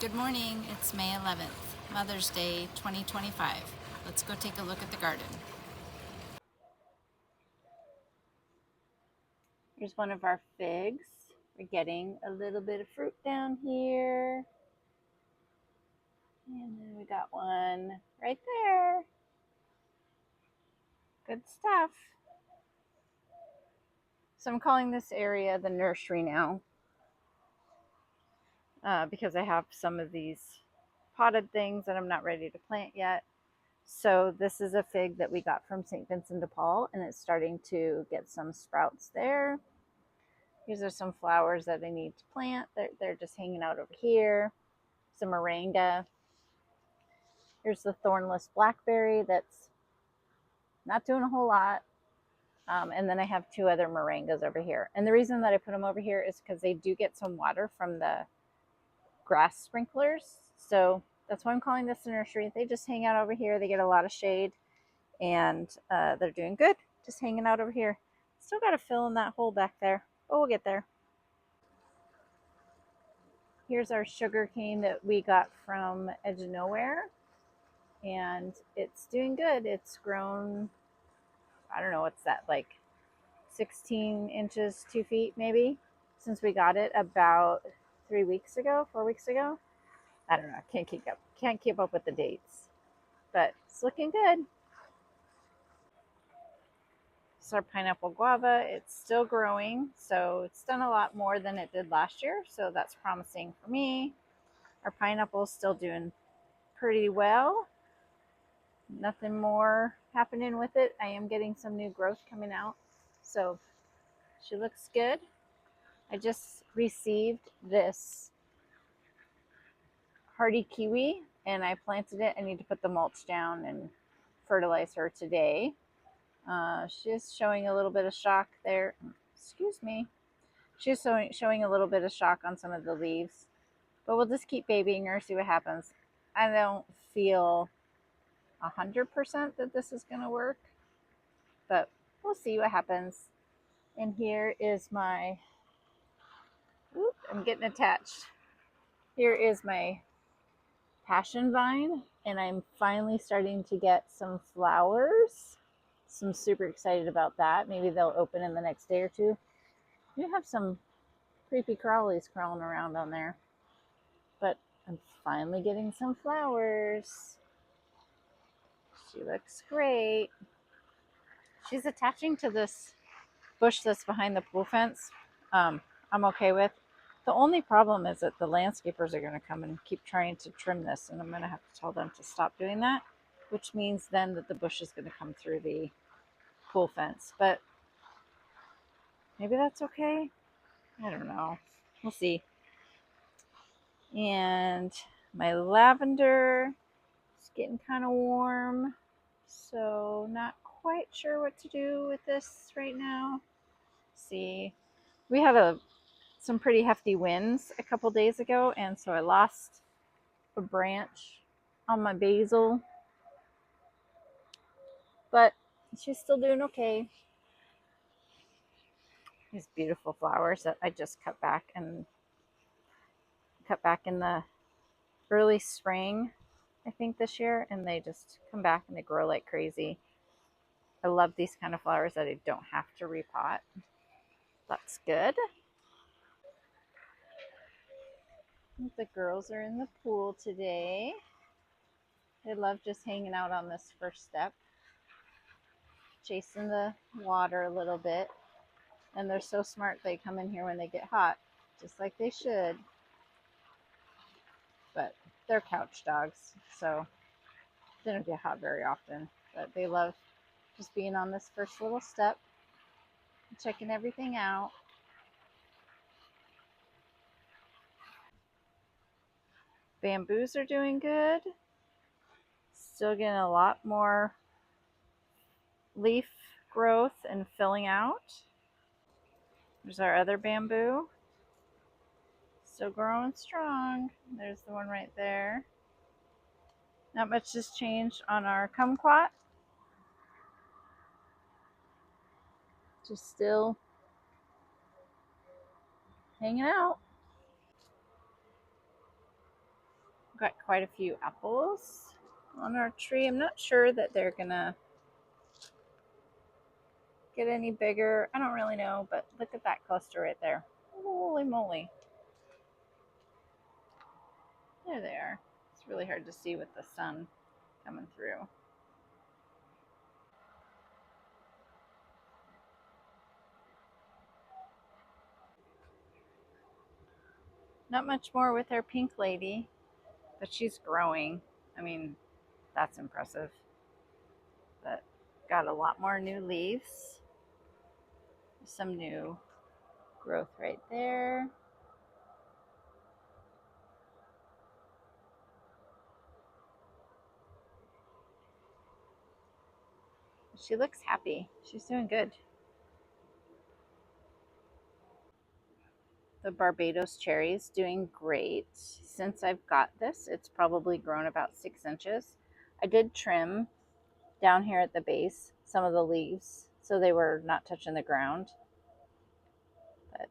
Good morning, it's May 11th, Mother's Day 2025. Let's go take a look at the garden. Here's one of our figs. We're getting a little bit of fruit down here. And then we got one right there. Good stuff. So I'm calling this area the nursery now because I have some of these potted things that I'm not ready to plant yet. So this is a fig that we got from St. Vincent de Paul, and it's starting to get some sprouts there. These are some flowers that I need to plant. They're just hanging out over here. Some moringa. Here's the thornless blackberry that's not doing a whole lot. And then I have two other moringas over here. And the reason that I put them over here is because they do get some water from the grass sprinklers. So that's why I'm calling this a nursery. They just hang out over here. They get a lot of shade, and they're doing good. Just hanging out over here. Still got to fill in that hole back there, but we'll get there. Here's our sugar cane that we got from Edge of Nowhere, and it's doing good. It's grown, I don't know, what's that, like 16 inches, 2 feet maybe, since we got it about 3 weeks ago, 4 weeks ago. I don't know, can't keep up with the dates, but it's looking good. It's our pineapple guava. It's still growing, so it's done a lot more than it did last year, so that's promising for me. Our pineapple is still doing pretty well. Nothing more happening with it. I am getting some new growth coming out, so she looks good. I just received this hardy kiwi and I planted it. I need to put the mulch down and fertilize her today. She is showing a little bit of shock there. Excuse me. She's showing a little bit of shock on some of the leaves, but we'll just keep babying her, see what happens. I don't feel 100% that this is going to work, but we'll see what happens. And here is my, I'm getting attached. Here is my passion vine, and I'm finally starting to get some flowers. So I'm super excited about that. Maybe they'll open in the next day or two. You have some creepy crawlies crawling around on there, but I'm finally getting some flowers. She looks great. She's attaching to this bush that's behind the pool fence. I'm okay with. The only problem is that the landscapers are going to come and keep trying to trim this, and I'm going to have to tell them to stop doing that, which means then that the bush is going to come through the pool fence. But maybe that's okay. I don't know. We'll see. And my lavender is getting kind of warm, so not quite sure what to do with this right now. See, we had some pretty hefty winds a couple days ago, and so I lost a branch on my basil, but she's still doing okay. These beautiful flowers that I just cut back in the early spring, I think, this year, and they just come back and they grow like crazy. I love these kind of flowers that I don't have to repot. That's good. The girls are in the pool today. They love just hanging out on this first step, chasing the water a little bit. And they're so smart, they come in here when they get hot, just like they should. But they're couch dogs, so they don't get hot very often. But they love just being on this first little step, checking everything out. Bamboos are doing good. Still getting a lot more leaf growth and filling out. There's our other bamboo. Still growing strong. There's the one right there. Not much has changed on our kumquat. Just still hanging out. Got quite a few apples on our tree. I'm not sure that they're gonna get any bigger. I don't really know, but look at that cluster right there. Holy moly. There they are. It's really hard to see with the sun coming through. Not much more with our pink lady, but she's growing. I mean, that's impressive. But got a lot more new leaves. Some new growth right there. She looks happy. She's doing good. The Barbados cherry's doing great. Since I've got this, it's probably grown about 6 inches. I did trim down here at the base some of the leaves so they were not touching the ground. But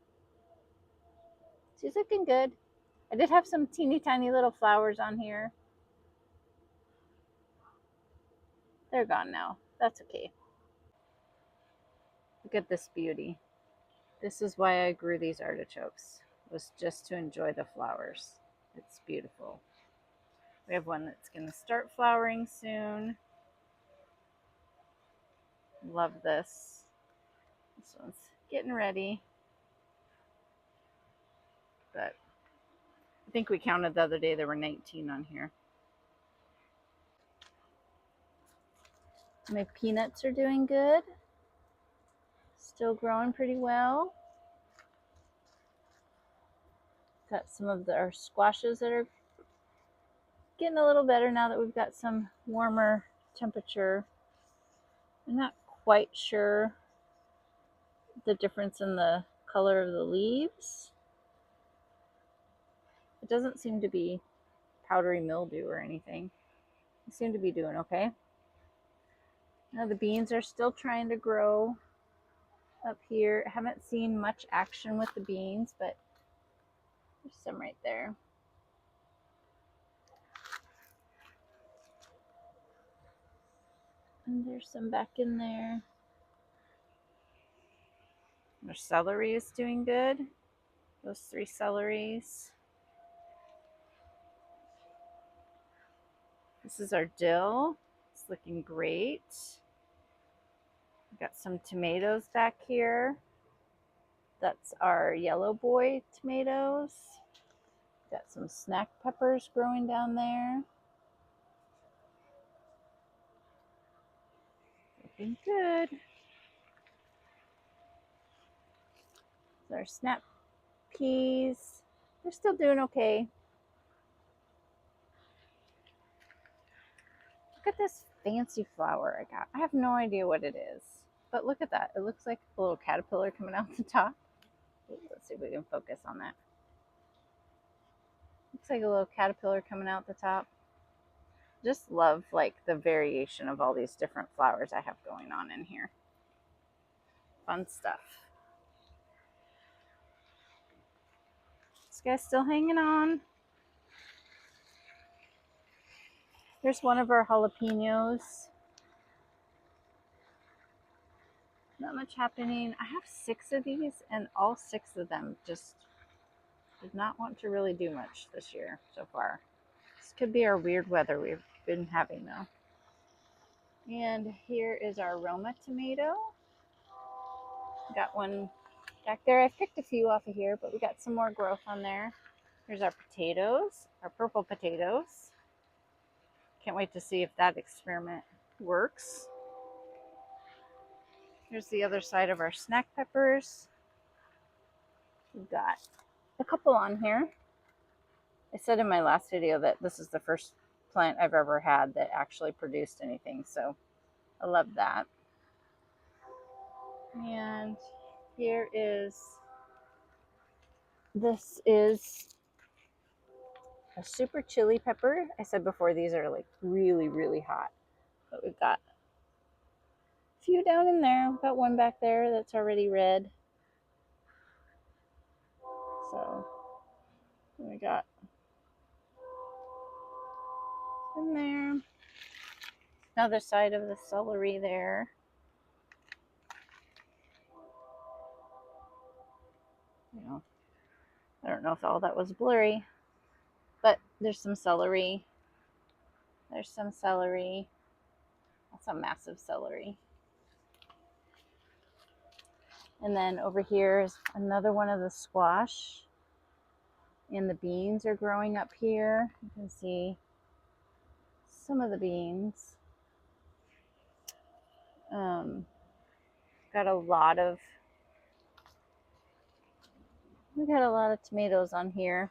she's looking good. I did have some teeny tiny little flowers on here. They're gone now. That's okay. Look at this beauty. This is why I grew these artichokes, was just to enjoy the flowers. It's beautiful. We have one that's going to start flowering soon. Love this. This one's getting ready. But I think we counted the other day, there were 19 on here. My peanuts are doing good. Still growing pretty well. Got some of our squashes that are getting a little better now that we've got some warmer temperature. I'm not quite sure the difference in the color of the leaves. It doesn't seem to be powdery mildew or anything. They seem to be doing okay. Now the beans are still trying to grow up here. Haven't seen much action with the beans, but there's some right there. And there's some back in there. Our celery is doing good. Those 3 celeries. This is our dill. It's looking great. We've got some tomatoes back here. That's our yellow boy tomatoes. Got some snack peppers growing down there. Looking good. Our snap peas. They're still doing okay. Look at this fancy flower I got. I have no idea what it is, but look at that. It looks like a little caterpillar coming out the top. Let's see if we can focus on that. Looks like a little caterpillar coming out the top. Just love like the variation of all these different flowers I have going on in here. Fun stuff. This guy's still hanging on. Here's one of our jalapenos. Not much happening. I have 6 of these and all 6 of them just did not want to really do much this year so far. This could be our weird weather we've been having though. And here is our Roma tomato. Got one back there. I picked a few off of here, but we got some more growth on there. Here's our potatoes, our purple potatoes. Can't wait to see if that experiment works. Here's the other side of our snack peppers. We've got a couple on here. I said in my last video that this is the first plant I've ever had that actually produced anything, so I love that. And here is, this is a super chili pepper. I said before these are like really, really hot, but we've got a few down in there. We've got one back there that's already red. So we got in there. Another side of the celery there. You know, I don't know if all that was blurry, but there's some celery. There's some celery. That's a massive celery. And then over here is another one of the squash. And the beans are growing up here. You can see some of the beans. Got a lot of tomatoes on here.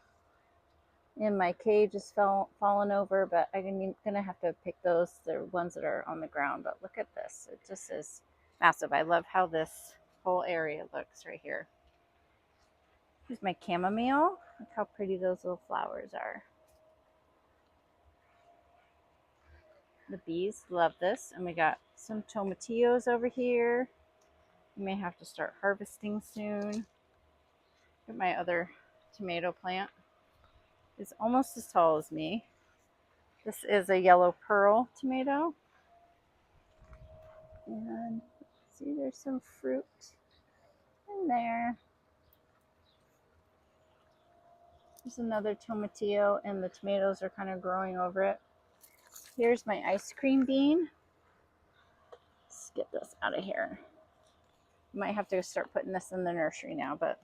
And my cage is fallen over, but I'm gonna have to pick those. They're ones that are on the ground. But look at this. It just is massive. I love how this whole area looks right here. Here's my chamomile. Look how pretty those little flowers are. The bees love this. And we got some tomatillos over here. You may have to start harvesting soon. Look at my other tomato plant. It's almost as tall as me. This is a yellow pearl tomato. And see, there's some fruit in there. There's another tomatillo, and the tomatoes are kind of growing over it. Here's my ice cream bean. Let's get this out of here. Might have to start putting this in the nursery now, but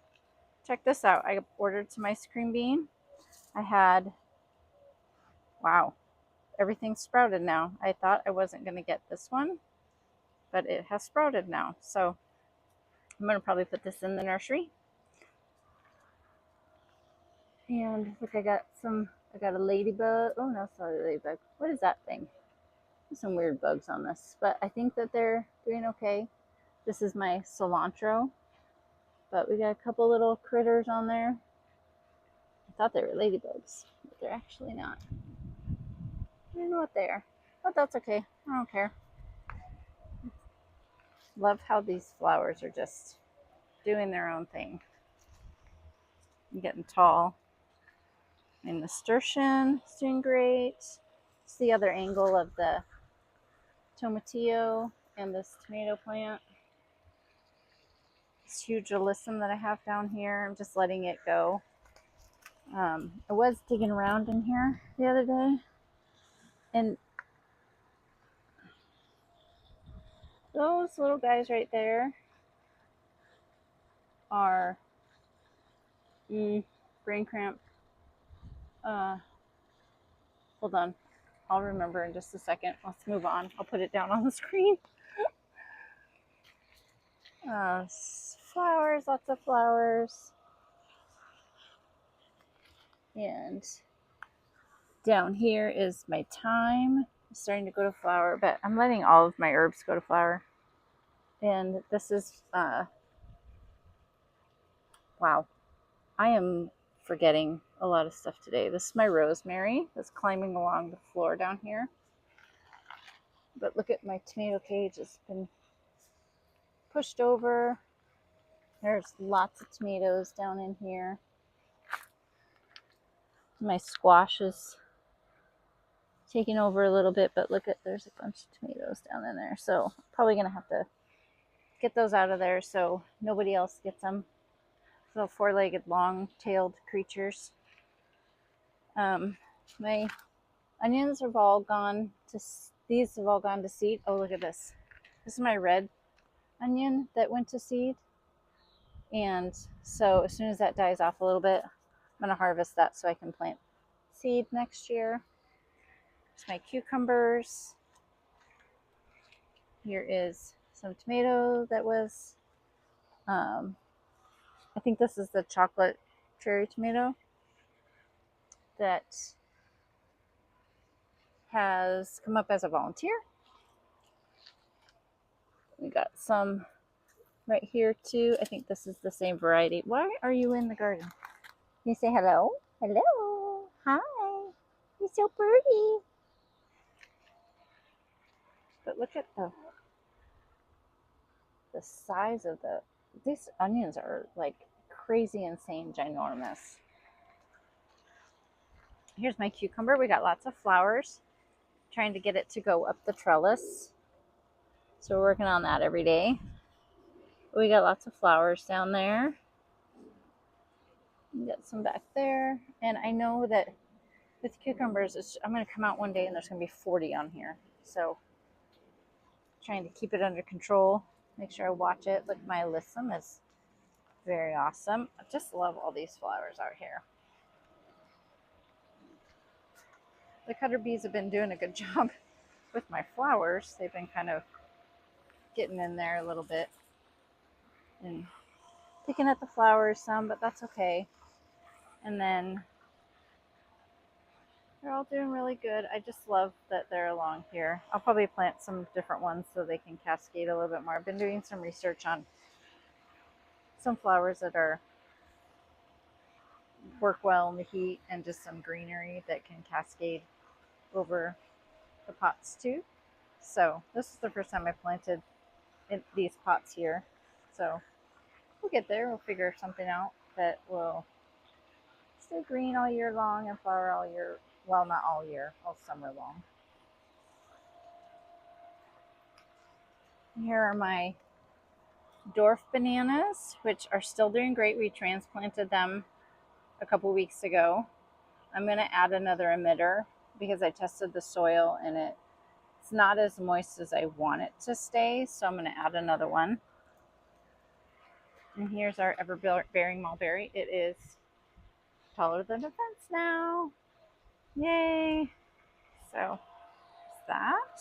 check this out. I ordered some ice cream bean. I had, wow, everything sprouted now. I thought I wasn't going to get this one, but it has sprouted now. So I'm going to probably put this in the nursery. And look, I got a ladybug. Oh, no, it's not a ladybug. What is that thing? There's some weird bugs on this, but I think that they're doing okay. This is my cilantro, but we got a couple little critters on there. I thought they were ladybugs, but they're actually not. I don't know what they are, but that's okay. I don't care. Love how these flowers are just doing their own thing. I'm getting tall. And nasturtium is doing great. It's the other angle of the tomatillo and this tomato plant. This huge alyssum that I have down here, I'm just letting it go. I was digging around in here the other day, and those little guys right there are brain cramp. Hold on, I'll remember in just a second. Let's move on. I'll put it down on the screen. Flowers, lots of flowers. And down here is my thyme. It's starting to go to flower, but I'm letting all of my herbs go to flower. And this is, wow, I am forgetting a lot of stuff today. This is my rosemary that's climbing along the floor down here. But look at my tomato cage. It's been pushed over. There's lots of tomatoes down in here. My squash is taking over a little bit, but look at, there's a bunch of tomatoes down in there. So probably going to have to get those out of there so nobody else gets them. Little four-legged, long-tailed creatures. My onions have all gone to, these have all gone to seed. Oh, look at this. This is my red onion that went to seed. And so as soon as that dies off a little bit, I'm going to harvest that so I can plant seed next year. Here's my cucumbers. Here is some tomato that was, I think this is the chocolate cherry tomato that has come up as a volunteer. We got some right here too. I think this is the same variety. Why are you in the garden? Can you say hello? Hello. Hi. You're so pretty. But look at the size of these onions are like crazy, insane, ginormous. Here's my cucumber. We got lots of flowers. trying to get it to go up the trellis. So we're working on that every day. We got lots of flowers down there. We got some back there. And I know that with cucumbers, I'm going to come out one day and there's going to be 40 on here. So trying to keep it under control. Make sure I watch it. Look, my alyssum is very awesome. I just love all these flowers out here. The cutter bees have been doing a good job with my flowers. They've been kind of getting in there a little bit and picking at the flowers some, but that's okay. And then they're all doing really good. I just love that they're along here. I'll probably plant some different ones so they can cascade a little bit more. I've been doing some research on some flowers that work well in the heat and just some greenery that can cascade over the pots too. So this is the first time I planted in these pots here. So we'll get there. We'll figure something out that will stay green all year long and flower all year. Well, not all year, all summer long. Here are my dwarf bananas, which are still doing great. We transplanted them a couple weeks ago. I'm going to add another emitter because I tested the soil and it's not as moist as I want it to stay. So I'm going to add another one. And here's our ever-bearing mulberry. It is taller than a fence now. Yay! So that.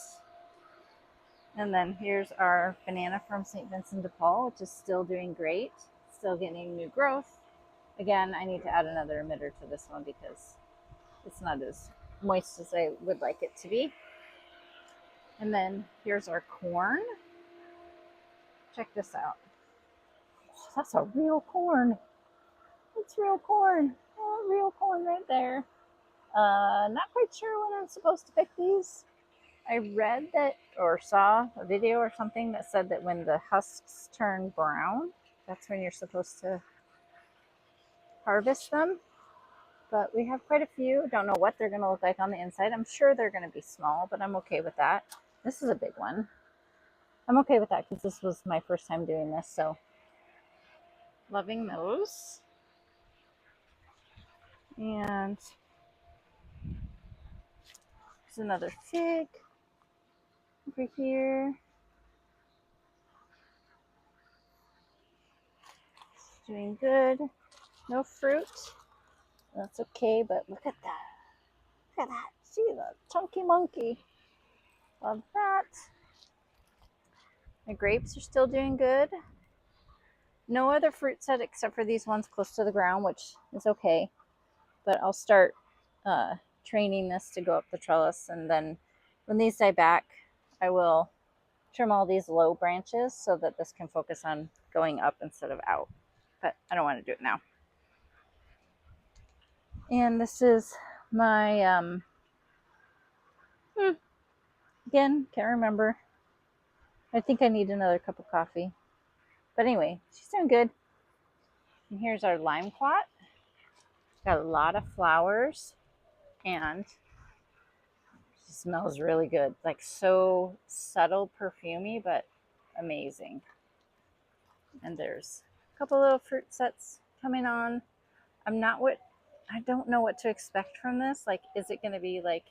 And then here's our banana from St. Vincent de Paul, which is still doing great, still getting new growth. Again, I need to add another emitter to this one because it's not as moist as I would like it to be. And then here's our corn. Check this out. Oh, that's a real corn. It's real corn. Oh, real corn right there. Not quite sure when I'm supposed to pick these. I read that or saw a video or something that said that when the husks turn brown, that's when you're supposed to harvest them. But we have quite a few. Don't know what they're going to look like on the inside. I'm sure they're going to be small, but I'm okay with that. This is a big one. I'm okay with that because this was my first time doing this. So loving those. And there's another fig over here. It's doing good. No fruit. That's okay, but look at that. Look at that. See the chunky monkey. Love that. My grapes are still doing good. No other fruit set except for these ones close to the ground, which is okay. But I'll start training this to go up the trellis. And then when these die back, I will trim all these low branches so that this can focus on going up instead of out. But I don't want to do it now. And this is my, again, can't remember. I think I need another cup of coffee. But anyway, she's doing good. And here's our lime plot. Got a lot of flowers and it smells really good. Like so subtle perfumey, but amazing. And there's a couple little fruit sets coming on. I don't know what to expect from this. Like, is it going to be like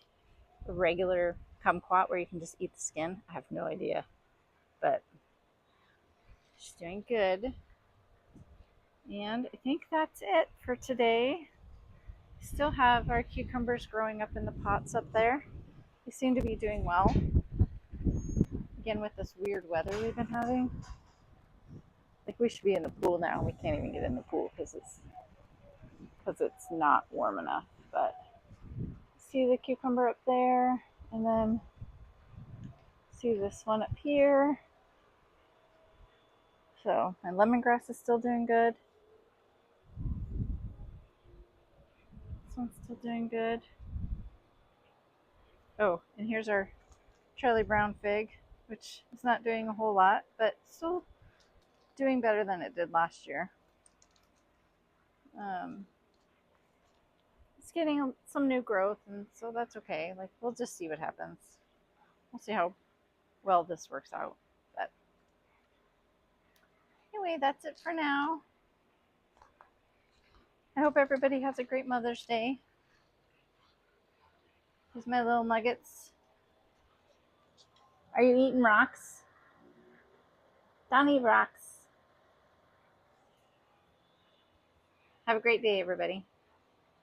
a regular kumquat where you can just eat the skin? I have no idea. But she's doing good. And I think that's it for today. Still have our cucumbers growing up in the pots up there. They seem to be doing well. Again, with this weird weather we've been having. Like, we should be in the pool now. We can't even get in the pool because it's not warm enough. But see the cucumber up there, and then see this one up here. So my lemongrass is still doing good. This one's still doing good. Oh, and here's our Charlie Brown fig, which is not doing a whole lot, but still doing better than it did last year. it's getting some new growth, and so that's okay. Like, we'll just see what happens. We'll see how well this works out. But anyway, that's it for now. I hope everybody has a great Mother's Day. Here's my little nuggets. Are you eating rocks? Don't eat rocks. Have a great day, everybody.